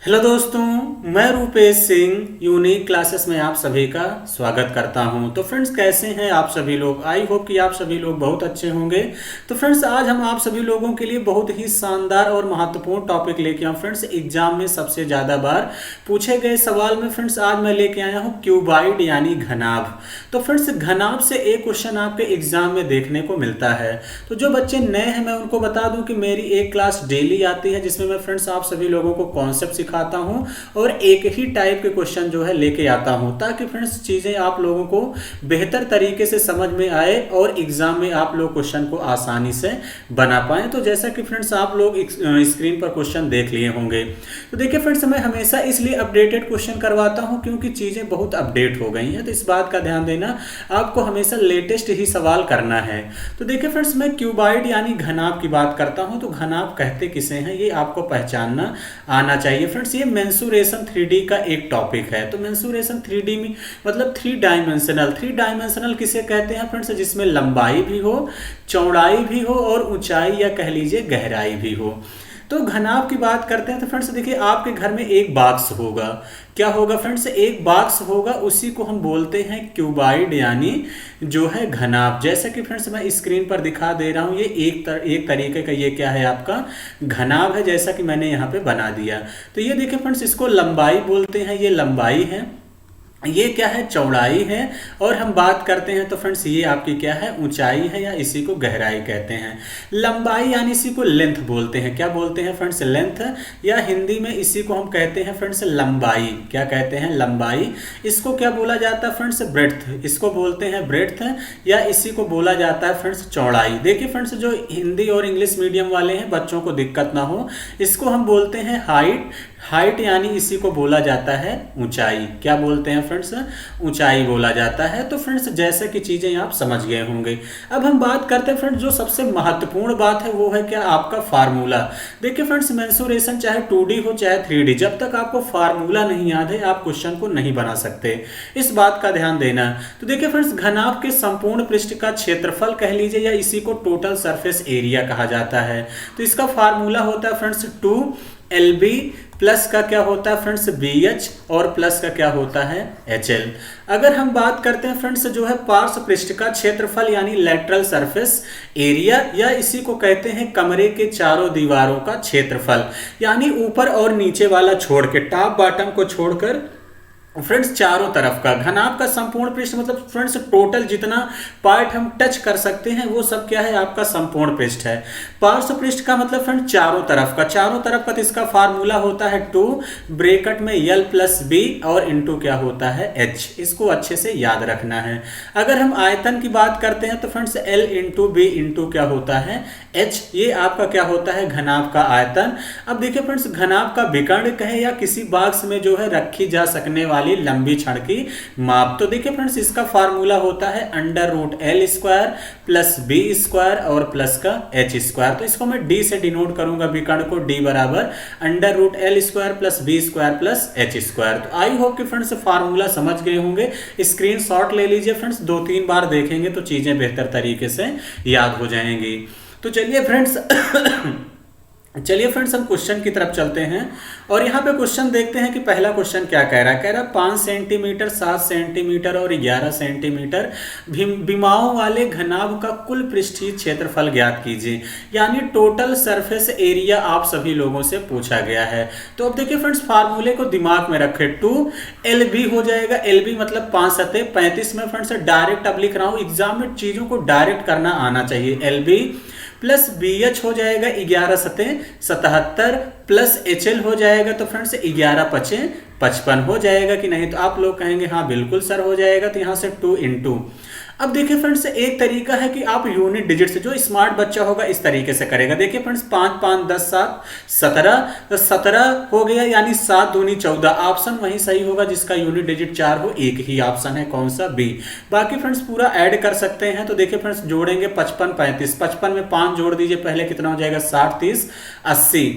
Hello दोस्तों, मैं Rupesh Singh unique classes में आप सभी का स्वागत करता हूं। तो फ्रेंड्स, कैसे हैं आप सभी लोग? आई होप कि आप सभी लोग बहुत अच्छे होंगे। तो फ्रेंड्स, आज हम आप सभी लोगों के लिए बहुत ही शानदार और महत्वपूर्ण टॉपिक लेके आए। फ्रेंड्स, एग्जाम में सबसे ज़्यादा बार पूछे गए सवाल में फ्रेंड्स आज मैं लेके आया हूँ क्यूबाइड यानी घनाभ। तो फ्रेंड्स, घनाभ से एक क्वेश्चन आपके एग्जाम में देखने को मिलता है। तो जो बच्चे नए हैं मैं उनको बता दूं कि मेरी एक क्लास डेली आती है जिसमें मैं फ्रेंड्स आप सभी लोगों को कॉन्सेप्ट सिखाता हूं और एक ही टाइप के क्वेश्चन जो है लेके आता हूं, ताकि फ्रेंड्स चीज़ें आप लोगों को बेहतर तरीके से समझ में आए और एग्जाम में आप लोग क्वेश्चन को आसानी से बना पाएं। तो जैसा कि फ्रेंड्स आप लोग स्क्रीन पर क्वेश्चन देख लिए होंगे। तो देखिए फ्रेंड्स, मैं हमेशा इसलिए अपडेटेड क्वेश्चन करवाता हूं क्योंकि चीज़ें बहुत अपडेट हो गई हैं। तो इस बात का ध्यान देना, आपको हमेशा लेटेस्ट ही सवाल करना है। तो देखिए फ्रेंड्स, मैं क्यूबाइड यानी घनाभ की बात करता हूं। तो घनाभ कहते किसे हैं ये आपको पहचानना आना चाहिए। फ्रेंड्स, ये मेंसुरेशन 3D का एक टॉपिक है। तो मेंसुरेशन 3D में मतलब थ्री डायमेंशनल किसे कहते हैं फ्रेंड्स? जिसमें लंबाई भी हो, चौड़ाई भी हो और ऊंचाई या कह लीजिए गहराई भी हो। तो घनाभ की बात करते हैं तो फ्रेंड्स देखिए, आपके घर में एक बॉक्स होगा। क्या होगा फ्रेंड्स? एक बॉक्स होगा, उसी को हम बोलते हैं क्यूबाइड यानी जो है घनाभ। जैसा कि फ्रेंड्स मैं स्क्रीन पर दिखा दे रहा हूं, ये एक तरीके का ये क्या है आपका घनाभ है, जैसा कि मैंने यहाँ पे बना दिया। तो ये देखिए फ्रेंड्स, इसको लंबाई बोलते हैं, ये लंबाई है। ये क्या है? चौड़ाई है। और हम बात करते हैं तो फ्रेंड्स ये आपकी क्या है? ऊंचाई है या इसी को गहराई कहते हैं। लंबाई यानी इसी को लेंथ बोलते हैं। क्या बोलते हैं फ्रेंड्स? लेंथ, या हिंदी में इसी को हम कहते हैं फ्रेंड्स लंबाई। क्या कहते हैं? लंबाई। इसको क्या बोला जाता है फ्रेंड्स? ब्रेड्थ। इसको बोलते हैं ब्रेड्थ, या इसी को बोला जाता है फ्रेंड्स चौड़ाई। देखिए फ्रेंड्स, जो हिंदी और इंग्लिश मीडियम वाले हैं बच्चों को दिक्कत ना हो, इसको हम बोलते हैं हाइट। हाइट यानी इसी को बोला जाता है ऊंचाई। क्या बोलते हैं फ्रेंड्स? ऊंचाई बोला जाता है। तो फ्रेंड्स जैसे कि चीजें आप समझ गए होंगे। अब हम बात करते हैं फ्रेंड्स, जो सबसे महत्वपूर्ण बात है वो है क्या? आपका फार्मूला। देखिए फ्रेंड्स, मेंसुरेशन चाहे 2D हो चाहे 3D, जब तक आपको फार्मूला नहीं याद है आप क्वेश्चन को नहीं बना सकते। इस बात का ध्यान देना। तो देखिए फ्रेंड्स, घनाभ के संपूर्ण पृष्ठ का क्षेत्रफल कह लीजिए या इसी को टोटल सरफेस एरिया कहा जाता है। तो इसका फार्मूला होता है फ्रेंड्स 2LB, प्लस का क्या होता है फ्रेंड्स? BH, और प्लस का क्या होता है? HL। अगर हम बात करते हैं फ्रेंड्स जो है पार्श्व पृष्ठ का क्षेत्रफल यानी लेटरल सरफेस एरिया, या इसी को कहते हैं कमरे के चारों दीवारों का क्षेत्रफल, यानी ऊपर और नीचे वाला छोड़ के, टॉप बॉटम को छोड़कर फ्रेंड्स चारों तरफ का। घनाभ का संपूर्ण पृष्ठ मतलब फ्रेंड्स टोटल जितना पार्ट हम टच कर सकते हैं वो सब क्या है? आपका संपूर्ण पृष्ठ है। पार्श्व पृष्ठ का मतलब फ्रेंड्स चारों तरफ का। चारों तरफ का तो इसका फार्मूला होता है 2 ब्रैकेट में L प्लस B और इंटू क्या होता है? H। इसको अच्छे से याद रखना है। अगर हम आयतन की बात करते हैं तो friends L into B into क्या होता है? H। ये आपका क्या होता है? घनाभ का आयतन। अब देखिए फ्रेंड्स, घनाभ का विकर्ण कहे या किसी बॉक्स में जो है रखी जा सकने वाली लंबी छड़ की माप। तो देखिए फ्रेंड्स, इसका फार्मूला होता है √L² प्लस B² और प्लस का H²। तो इसको मैं D से डिनोट करूंगा विकर्ण को, D बराबर √L² plus B² plus H²। तो आई होप कि फ्रेंड्स फार्मूला समझ गए होंगे। स्क्रीनशॉट ले लीजिए फ्रेंड्स, 2-3 बार देखेंगे तो चीजें बेहतर तरीके से याद हो जाएंगी। तो चलिए फ्रेंड्स हम क्वेश्चन की तरफ चलते हैं और यहाँ पे क्वेश्चन देखते हैं कि पहला क्वेश्चन क्या कह रहा है। कह रहा है 5 सेंटीमीटर, 7 सेंटीमीटर और 11 सेंटीमीटर विमाओं वाले घनाभ का कुल पृष्ठीय क्षेत्रफल ज्ञात कीजिए, यानी टोटल सरफेस एरिया आप सभी लोगों से पूछा गया है। तो अब देखिए फ्रेंड्स, फार्मूले को दिमाग में रखे। 2LB हो जाएगा। LB मतलब 5 सतह 35 में फ्रेंड्स डायरेक्ट अब लिख रहा हूँ, एग्जाम में चीजों को डायरेक्ट करना आना चाहिए। LB प्लस BH हो जाएगा 11 सतह 77, प्लस HL हो जाएगा तो फ्रेंड्स 11 पचे 55 हो जाएगा कि नहीं? तो आप लोग कहेंगे हाँ बिल्कुल सर हो जाएगा। तो यहाँ से 2 इंटू। अब देखिए फ्रेंड्स, एक तरीका है कि आप यूनिट डिजिट से, जो स्मार्ट बच्चा होगा इस तरीके से करेगा। देखिए फ्रेंड्स, 5 5 10 7 17, तो 17 हो गया, यानी 7 दूनी 14। ऑप्शन वही सही होगा जिसका यूनिट डिजिट 4 हो। एक ही ऑप्शन है, कौन सा? B। बाकी फ्रेंड्स पूरा ऐड कर सकते हैं। तो देखिए फ्रेंड्स, जोड़ेंगे 55 35, 55 में 5 जोड़ दीजिए पहले, कितना हो जाएगा? 60 30 80।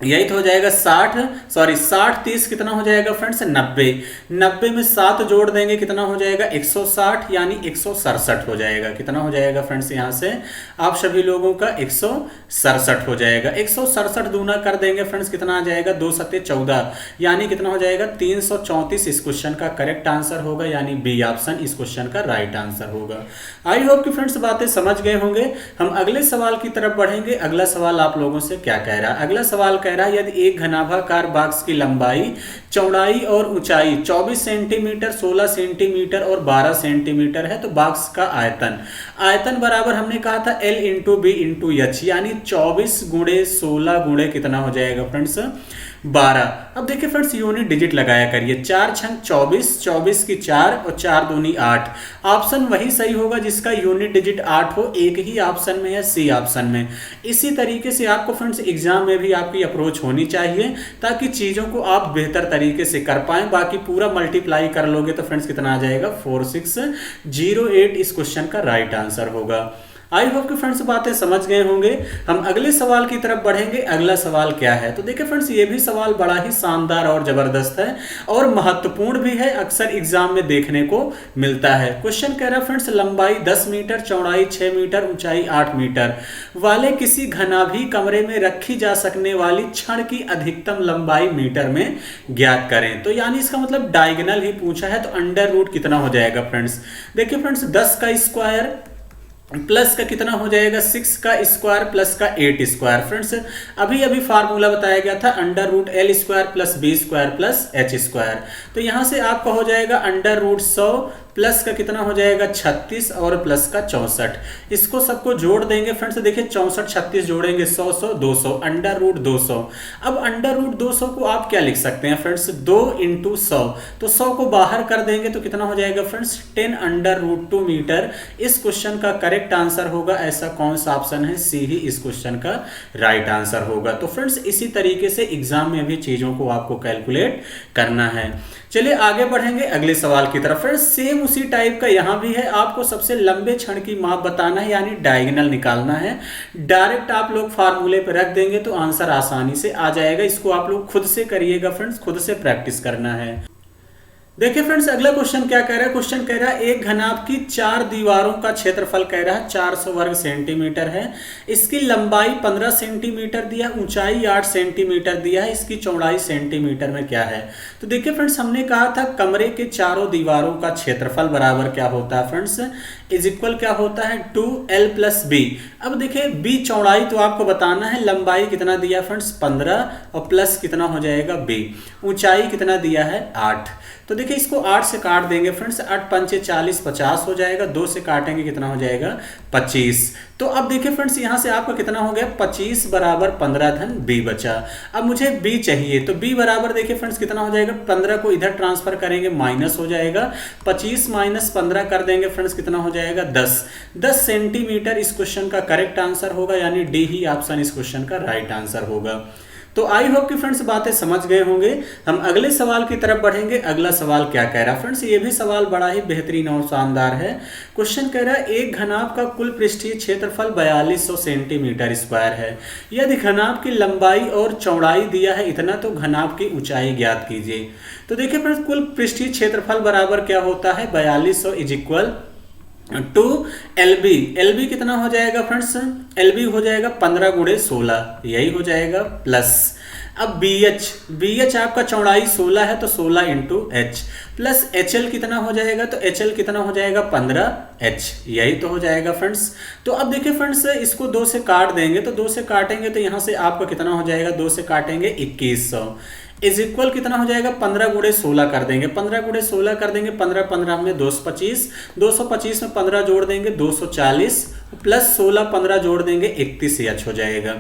यही तो हो जाएगा 60, सॉरी 60 30 कितना हो जाएगा फ्रेंड्स 90। 90 में 7 जोड़ देंगे कितना हो जाएगा 160, यानी 167 हो जाएगा। कितना हो जाएगा फ्रेंड्स यहाँ से आप सभी लोगों का 167 हो जाएगा। 167 दूना कर देंगे फ्रेंड्स कितना आ जाएगा 2 सत्ते 14, यानी कितना हो जाएगा 334 इस क्वेश्चन का करेक्ट आंसर होगा, यानी बी ऑप्शन इस क्वेश्चन का राइट आंसर होगा। आई होप कि फ्रेंड्स बातें समझ गए होंगे। हम अगले सवाल की तरफ बढ़ेंगे। अगला सवाल आप लोगों से क्या कह रहा है। अगला सवाल कह रहा है यदि एक घनाभाकार बॉक्स की लंबाई, चौड़ाई और ऊंचाई 24 सेंटीमीटर, 16 सेंटीमीटर और 12 सेंटीमीटर है तो बॉक्स का आयतन, आयतन बराबर हमने कहा था L into B into H, यानी 24 गुणे 16 गुणे कितना हो जाएगा फ्रेंड्स 12। अब देखिए फ्रेंड्स यूनिट डिजिट लगाया करिए, 4 छंग 24, 24 की 4 और 4 दूनी 8। ऑप्शन वही सही होगा जिसका यूनिट डिजिट 8 हो, एक ही ऑप्शन में है सी ऑप्शन में। इसी तरीके से आपको फ्रेंड्स एग्जाम में भी आपकी अप्रोच होनी चाहिए ताकि चीज़ों को आप बेहतर तरीके से कर पाएं। बाकी पूरा मल्टीप्लाई कर लोगे तो फ्रेंड्स कितना आ जाएगा 4608 इस क्वेश्चन का राइट आंसर होगा। आई होप कि फ्रेंड्स बातें समझ गए होंगे। हम अगले सवाल की तरफ बढ़ेंगे। अगला सवाल क्या है तो देखिए फ्रेंड्स ये भी सवाल बड़ा ही शानदार और जबरदस्त है और महत्वपूर्ण भी है, अक्सर एग्जाम में देखने को मिलता है। क्वेश्चन कह रहा है फ्रेंड्स लंबाई 10 मीटर, चौड़ाई 6 मीटर, ऊंचाई 8 मीटर वाले किसी घनाभी कमरे में रखी जा सकने वाली छड़ की अधिकतम लंबाई मीटर में ज्ञात करें। तो यानी इसका मतलब डायगोनल ही पूछा है, तो अंडर रूट कितना हो जाएगा फ्रेंड्स। देखिए फ्रेंड्स 10 का स्क्वायर प्लस का कितना हो जाएगा 6 का स्क्वायर प्लस का 8 स्क्वायर। फ्रेंड्स अभी अभी फार्मूला बताया गया था under root L square plus B square plus H square. तो यहां से आपका हो जाएगा अंडर रूट 100 प्लस का कितना हो जाएगा 36 और प्लस का 64। इसको सबको जोड़ देंगे फ्रेंड्स, देखिए 64 36 जोड़ेंगे 100 100 200, अंडर रूट 200। अब अंडर रूट 200 को आप क्या लिख सकते हैं फ्रेंड्स 2 इंटू 100, तो 100 को बाहर कर देंगे तो कितना हो जाएगा फ्रेंड्स 10 अंडर रूट 2 मीटर इस क्वेश्चन का करेक्ट आंसर होगा। ऐसा कौन सा ऑप्शन है, सी ही इस क्वेश्चन का राइट आंसर होगा। तो फ्रेंड्स इसी तरीके से एग्जाम में भी चीजों को आपको कैलकुलेट करना है। चलिए आगे बढ़ेंगे अगले सवाल की तरफ। फ्रेंड्स सेम उसी टाइप का यहां भी है, आपको सबसे लंबे क्षण की माप बताना है यानी डायगोनल निकालना है। डायरेक्ट आप लोग फार्मूले पे रख देंगे तो आंसर आसानी से आ जाएगा। इसको आप लोग खुद से करिएगा फ्रेंड्स, खुद से प्रैक्टिस करना है। देखिए फ्रेंड्स अगला क्वेश्चन क्या कह रहा है। क्वेश्चन कह रहा है एक घनाभ की 4 दीवारों का क्षेत्रफल कह रहा है 400 वर्ग सेंटीमीटर है। इसकी लंबाई 15 सेंटीमीटर दिया, ऊंचाई 8 सेंटीमीटर दिया है, इसकी चौड़ाई सेंटीमीटर में क्या है। तो देखिए फ्रेंड्स हमने कहा था कमरे के चारों दीवारों का क्षेत्रफल बराबर क्या होता है फ्रेंड्स इज इक्वल क्या होता है 2L प्लस बी। अब देखिए बी चौड़ाई तो आपको बताना है, लंबाई कितना दिया फ्रेंड्स 15 और प्लस कितना हो जाएगा बी, ऊंचाई कितना दिया है 8। तो देखिए इसको 8 से काट देंगे फ्रेंड्स, 8 पंचे 40 50 हो जाएगा, 2 से काटेंगे कितना हो जाएगा 25। तो अब देखिए फ्रेंड्स यहाँ से आपका कितना हो गया 25 बराबर 15 धन b बचा। अब मुझे b चाहिए तो b बराबर देखिए फ्रेंड्स कितना हो जाएगा 15 को इधर ट्रांसफर करेंगे माइनस हो जाएगा, 25 माइनस 15 कर देंगे फ्रेंड्स कितना हो जाएगा 10 सेंटीमीटर इस क्वेश्चन का करेक्ट आंसर होगा, यानी डी ही ऑप्शन इस क्वेश्चन का राइट आंसर होगा। तो आई होप कि फ्रेंड्स बातें समझ गए होंगे। हम अगले सवाल की तरफ बढ़ेंगे। अगला सवाल क्या कह रहा है फ्रेंड्स, ये भी सवाल बड़ा ही बेहतरीन और शानदार है। क्वेश्चन कह रहा है एक घनाभ का कुल पृष्ठीय क्षेत्रफल 4200 सेंटीमीटर स्क्वायर है। यदि घनाभ की लंबाई और चौड़ाई दिया है इतना तो घनाभ की ऊंचाई ज्ञात कीजिए। तो देखिए फ्रेंड्स कुल पृष्ठीय क्षेत्रफल बराबर क्या होता है 4200 इज इक्वल टू LB कितना हो जाएगा फ्रेंड्स, LB हो जाएगा 15 गुणे 16, यही हो जाएगा प्लस। अब BH आपका चौड़ाई 16 है तो 16 इंटू एच प्लस HL कितना हो जाएगा, तो HL कितना हो जाएगा 15H, यही तो हो जाएगा फ्रेंड्स। तो अब देखिए फ्रेंड्स इसको 2 से काट देंगे, तो 2 से काटेंगे तो यहाँ से आपका कितना हो जाएगा, 2 से काटेंगे 2100 इज इक्वल कितना हो जाएगा 15 गुणे 16 कर देंगे, 15 गुणे 16 कर देंगे, 15 15 में 225, 225 में 15 जोड़ देंगे 240 प्लस 16 15 जोड़ देंगे 31H हो जाएगा।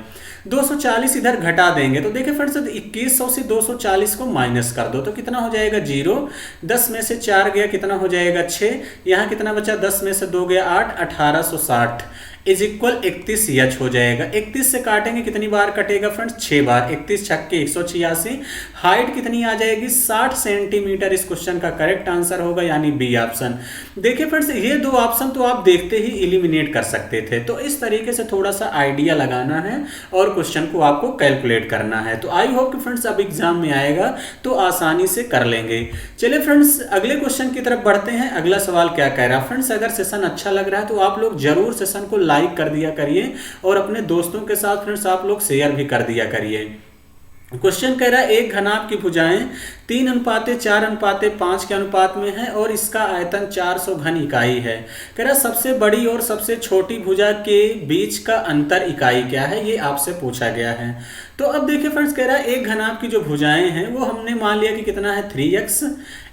240 इधर घटा देंगे तो देखिए फ्रेंड्स 2100 से 240 को माइनस कर दो तो कितना हो जाएगा 0, 10 में से 4 गया कितना हो जाएगा 6, यहाँ कितना बचा 10 में से 2 गया 8, 1860 इज इक्वल 31H हो जाएगा। 31 से काटेंगे कितनी बार कटेगा फ्रेंड्स? 6 बार। 31 छक्के 186। हाइट कितनी आ जाएगी? 60 सेंटीमीटर इस क्वेश्चन का करेक्ट आंसर होगा, यानी बी ऑप्शन। देखिए फ्रेंड्स, ये दो ऑप्शन तो आप देखते ही एलिमिनेट कर सकते थे, तो इस तरीके से थोड़ा सा आइडिया लगाना है और क्वेश्चन को आपको कैलकुलेट करना है। तो आई होप कि फ्रेंड्स अब एग्जाम में आएगा तो आसानी से कर लेंगे। चलिए फ्रेंड्स, अगले क्वेश्चन की तरफ बढ़ते हैं। अगला सवाल क्या कह रहा है फ्रेंड्स? अगर सेशन अच्छा लग रहा है तो आप लोग जरूर सेशन को लाइक कर दिया करिए और अपने दोस्तों के साथ फ्रेंड्स आप लोग शेयर भी कर दिया करिए। क्वेश्चन कह रहा है एक घनाभ की भुजाएं 3:4:5 के अनुपात में है और इसका आयतन 400 घन इकाई है। कह रहा सबसे बड़ी और सबसे छोटी भुजा के बीच का अंतर इकाई क्या है, ये आपसे पूछा गया है। तो अब देखिए फ्रेंड्स, कह रहा है एक घनाभ की जो भुजाएं हैं वो हमने मान लिया कि कितना है 3x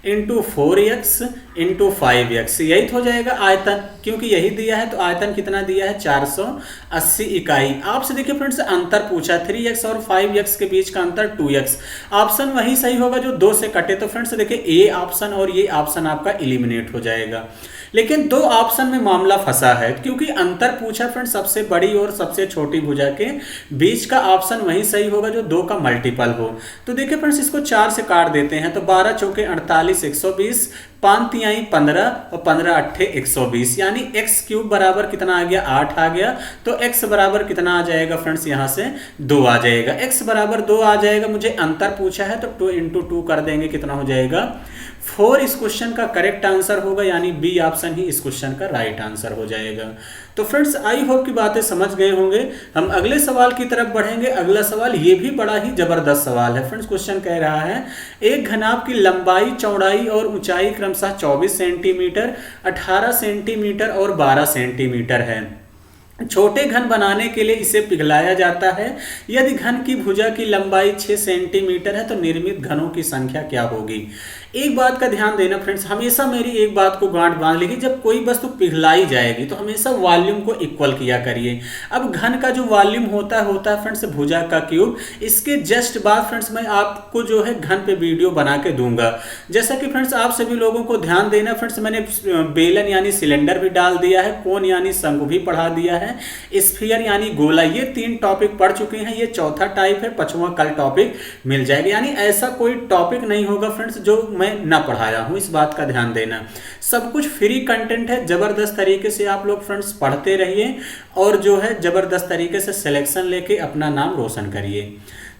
into 4x into 5x, यही तो हो जाएगा आयतन, क्योंकि यही दिया है तो आयतन कितना दिया है 480 इकाई। आपसे देखिए फ्रेंड्स अंतर पूछा 3x और 5x के बीच का अंतर 2x, ऑप्शन वही सही होगा जो 2 से कटे। तो फ्रेंड्स देखिए ए ऑप्शन और ये ऑप्शन आपका एलिमिनेट हो जाएगा। लेकिन दो ऑप्शन में मामला फंसा है, क्योंकि अंतर पूछा फ्रेंड्स सबसे बड़ी और सबसे छोटी भुजा के बीच का, ऑप्शन वही सही होगा जो 2 का मल्टीपल हो। तो देखिए फ्रेंड्स इसको 4 से काट देते हैं तो 12 चौके 48 120, 5 तिहाई 15 और 15 अट्ठे 120, यानी x क्यूब बराबर कितना आ गया 8 आ गया। तो x बराबर कितना आ जाएगा फ्रेंड्स, यहाँ से 2 आ जाएगा। x बराबर 2 आ जाएगा, मुझे अंतर पूछा है तो 2 इंटू 2 कर देंगे, कितना हो जाएगा 4 इस क्वेश्चन का करेक्ट आंसर होगा, यानी बी ऑप्शन ही इस क्वेश्चन का राइट आंसर हो जाएगा। तो फ्रेंड्स आई होप की बातें समझ गए होंगे। हम अगले सवाल की तरफ बढ़ेंगे। अगला सवाल ये भी बड़ा ही जबरदस्त सवाल है फ्रेंड्स। क्वेश्चन कह रहा है एक घनाभ की लंबाई, चौड़ाई और ऊंचाई क्रमशः 24 सेंटीमीटर, 18 सेंटीमीटर और 12 सेंटीमीटर है। छोटे घन बनाने के लिए इसे पिघलाया जाता है। यदि घन की भुजा की लंबाई 6 सेंटीमीटर है तो निर्मित घनों की संख्या क्या होगी? एक बात का ध्यान देना फ्रेंड्स, हमेशा मेरी एक बात को गांठ बांध लीजिए, जब कोई वस्तु पिघलाई जाएगी तो हमेशा वॉल्यूम को इक्वल किया करिए। अब घन का जो वॉल्यूम होता है फ्रेंड्स भुजा का क्यूब। इसके जस्ट बाद फ्रेंड्स मैं आपको जो है घन पे वीडियो बना के दूंगा। जैसा कि फ्रेंड्स आप सभी लोगों को ध्यान देना फ्रेंड्स, मैंने बेलन यानी सिलेंडर भी डाल दिया है, कोन यानी शंकु भी पढ़ा दिया है, स्फीयर यानी गोला, ये 3 टॉपिक पढ़ चुके हैं। ये चौथा टाइप है, 5वां कल टॉपिक मिल जाएगा। यानी ऐसा कोई टॉपिक नहीं होगा फ्रेंड्स जो मैं ना पढ़ाया हूं, इस बात का ध्यान देना। सब कुछ फ्री कंटेंट है, जबरदस्त तरीके से आप लोग फ्रेंड्स पढ़ते रहिए और जो है जबरदस्त तरीके से सिलेक्शन लेके अपना नाम रोशन करिए।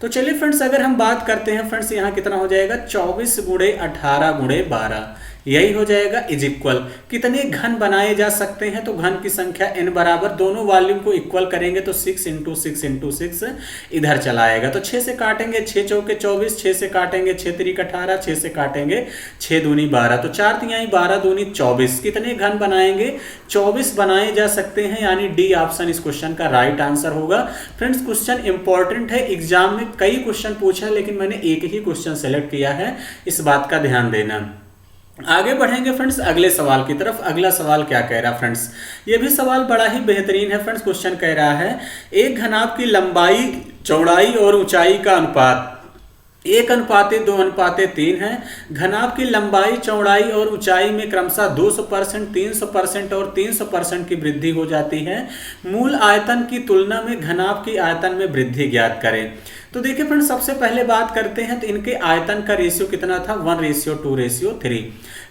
तो चलिए फ्रेंड्स, अगर हम बात करते हैं फ्रेंड्स यहाँ कितना हो जाएगा 24 गुणे 18 गुणे 12, यही हो जाएगा इज इक्वल कितने घन बनाए जा सकते हैं। तो घन की संख्या n बराबर, दोनों वॉल्यूम को इक्वल करेंगे तो 6 इंटू 6 इंटू 6 इधर चला आएगा। तो 6 से काटेंगे 6 चौके 24, 6 से काटेंगे 6 तिरिक 18, 6 से काटेंगे 6 दूनी 12, तो 4 तिहाई 12 दूनी 24। कितने घन बनाएंगे? 24 बनाए जा सकते हैं, यानी डी ऑप्शन इस क्वेश्चन का राइट आंसर होगा। फ्रेंड्स क्वेश्चन इंपॉर्टेंट है, एग्जाम में कई क्वेश्चन पूछा है लेकिन मैंने एक ही क्वेश्चन सेलेक्ट किया है, इस बात का ध्यान देना। आगे बढ़ेंगे फ्रेंड्स अगले सवाल की तरफ। अगला सवाल क्या कह रहा है फ्रेंड्स, ये भी सवाल बड़ा ही बेहतरीन है फ्रेंड्स। क्वेश्चन कह रहा है एक घनाभ की लंबाई, चौड़ाई और ऊंचाई का अनुपात 1:2:3 है। घनाभ की लंबाई, चौड़ाई और ऊंचाई में क्रमशः 200%, 300% और 300% की वृद्धि हो जाती है। मूल आयतन की तुलना में घनाभ की आयतन में वृद्धि ज्ञात करें। तो देखिए फ्रेंड्स, सबसे पहले बात करते हैं तो इनके आयतन का रेशियो कितना था 1:2:3।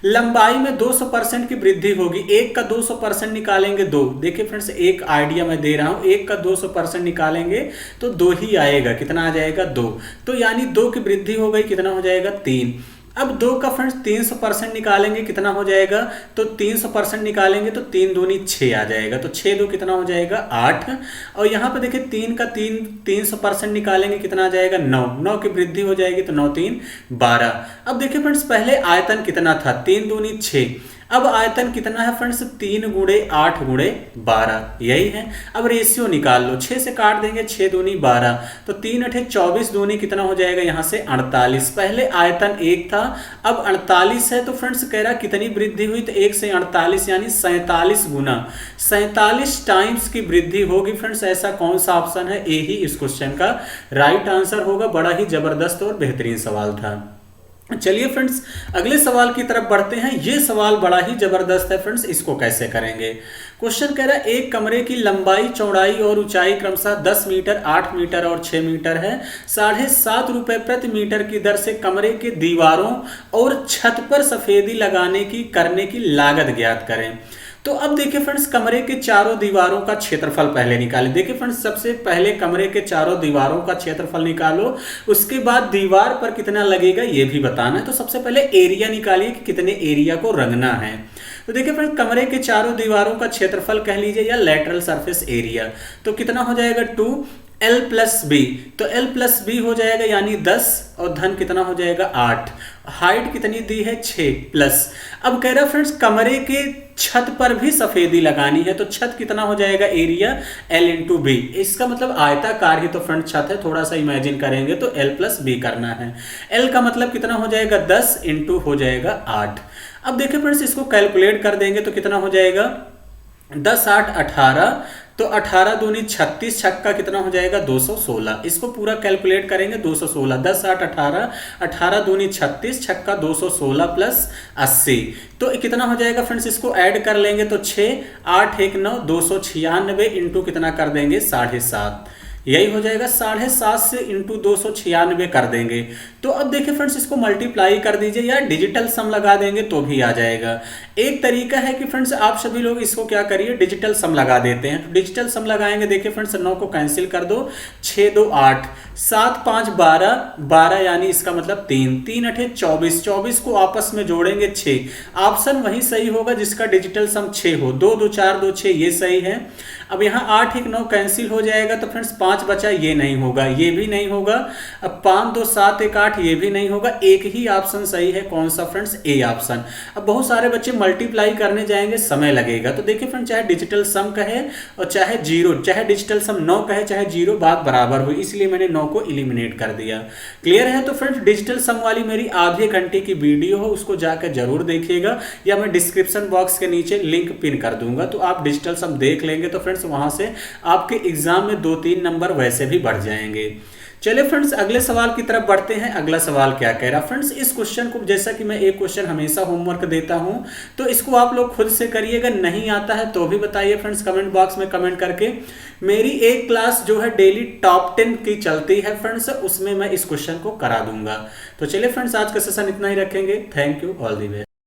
लंबाई में 200% की वृद्धि होगी, 1 का 200% निकालेंगे 2। देखिए फ्रेंड्स एक आइडिया मैं दे रहा हूं, 1 का 200% निकालेंगे तो 2 ही आएगा, कितना आ जाएगा 2। तो यानी 2 की वृद्धि हो गई, कितना हो जाएगा 3। अब 2 का फ्रेंड्स 300% निकालेंगे, कितना हो जाएगा, तो 300% निकालेंगे तो 3 दूनी 6 आ जाएगा, तो 6 दो कितना हो जाएगा 8। और यहाँ पे देखिए 3 का 300% निकालेंगे, कितना आ जाएगा 9। 9 की वृद्धि हो जाएगी तो 9 3 12। अब देखिए फ्रेंड्स पहले आयतन कितना था 3 दूनी 6, अब आयतन कितना है फ्रेंड्स 3 गुणे 8 गुणे 12, यही है। अब रेशियो निकाल लो, 6 से काट देंगे 6 दूनी 12, तो 3 अठे 24 दूनी कितना हो जाएगा यहाँ से 48। पहले आयतन 1 था, अब 48 है। तो फ्रेंड्स कह रहा कितनी वृद्धि हुई, तो 1 से 48 यानी 47 गुना, 47 टाइम्स की वृद्धि होगी। फ्रेंड्स ऐसा कौन सा ऑप्शन है, ए ही इस क्वेश्चन का राइट आंसर होगा। बड़ा ही जबरदस्त और बेहतरीन सवाल था। चलिए फ्रेंड्स अगले सवाल की तरफ बढ़ते हैं। ये सवाल बड़ा ही जबरदस्त है फ्रेंड्स, इसको कैसे करेंगे। क्वेश्चन कह रहा है एक कमरे की लंबाई, चौड़ाई और ऊंचाई क्रमशः 10 मीटर, 8 मीटर और 6 मीटर है। 7.5 रुपए प्रति मीटर की दर से कमरे के दीवारों और छत पर सफेदी लगाने की करने की लागत ज्ञात करें। तो अब देखिए फ्रेंड्स, कमरे के चारों दीवारों का क्षेत्रफल पहले निकालें। देखिए फ्रेंड्स, सबसे पहले कमरे के चारों दीवारों का क्षेत्रफल निकालो, उसके बाद दीवार पर कितना लगेगा ये भी बताना है। तो सबसे पहले एरिया निकालिए कि कितने एरिया को रंगना है। तो देखिए फ्रेंड्स, कमरे के चारों दीवारों का क्षेत्रफल कह लीजिए या लेटरल सरफेस एरिया, तो कितना हो जाएगा 2l+b। तो l+b हो जाएगा यानी 10 और धन कितना हो जाएगा 8। हाइट कितनी दी है 6 प्लस। अब कह रहा है फ्रेंड्स, कमरे के छत पर भी सफेदी लगानी है, तो छत कितना हो जाएगा एरिया l×b। इसका मतलब आयताकार ही तो फ्रंट छत है, थोड़ा सा इमेजिन करेंगे तो l+b करना है। l का मतलब कितना हो जाएगा 10 इंटू हो जाएगा 8। अब देखिए फ्रेंड्स, इसको कैलकुलेट कर देंगे तो कितना हो जाएगा 10 8 18, तो 18 दूनी 36, छक्का कितना हो जाएगा 216। इसको पूरा कैलकुलेट करेंगे 216, 10 8 18, 18 दूनी 36, छक्का 216 प्लस 80, तो कितना हो जाएगा फ्रेंड्स, इसको ऐड कर लेंगे तो 6 8 1 9 296 इंटू कितना कर देंगे 7.5, यही हो जाएगा 7.5 से इंटू 296 कर देंगे। तो अब देखिए फ्रेंड्स, इसको मल्टीप्लाई कर दीजिए या डिजिटल सम लगा देंगे तो भी आ जाएगा। एक तरीका है कि फ्रेंड्स आप सभी लोग इसको क्या करिए, डिजिटल सम लगा देते हैं। तो डिजिटल सम लगाएंगे, देखिए फ्रेंड्स 9 को कैंसिल कर दो, 6 2 8, 7 5 12, 12 यानी इसका मतलब 3, 3 8 24, 24 को आपस में जोड़ेंगे 6। ऑप्शन वही सही होगा जिसका डिजिटल सम 6 हो। 2 2 4 2 6 ये सही है। अब यहाँ 8 1 9 कैंसिल हो जाएगा तो फ्रेंड्स 5 बचा, ये नहीं होगा, ये भी नहीं होगा। अब 5 2 7 1 8, ये भी नहीं होगा। एक ही ऑप्शन सही है, कौन सा फ्रेंड्स, ए ऑप्शन। अब बहुत सारे बच्चे मल्टीप्लाई करने जाएंगे, समय लगेगा। तो देखिए फ्रेंड्स, चाहे डिजिटल सम कहे और चाहे जीरो, चाहे डिजिटल सम 9 कहे चाहे जीरो, बात बराबर हुई, इसलिए मैंने 9 को एलिमिनेट कर दिया। क्लियर है? तो फ्रेंड्स, डिजिटल सम वाली मेरी आधे घंटे की वीडियो हो, उसको जाकर जरूर देखिएगा, या मैं डिस्क्रिप्शन बॉक्स के नीचे लिंक पिन कर दूंगा, तो आप डिजिटल सम देख लेंगे तो फ्रेंड्स वहां से आपके एग्जाम में 2-3 नंबर वैसे भी बढ़ जाएंगे। चलिए फ्रेंड्स, अगले सवाल की तरफ बढ़ते हैं। अगला सवाल क्या कह रहा है फ्रेंड्स, इस क्वेश्चन को, जैसा कि मैं एक क्वेश्चन हमेशा होमवर्क देता हूं, तो इसको आप लोग खुद से करिएगा। नहीं आता है तो भी बताइए फ्रेंड्स कमेंट बॉक्स में कमेंट करके। मेरी एक क्लास जो है डेली टॉप 10 की चलती है फ्रेंड्स, उसमें मैं इस क्वेश्चन को करा दूंगा। तो चलिए फ्रेंड्स, आज का सेशन इतना ही रखेंगे। Thank you, all the best.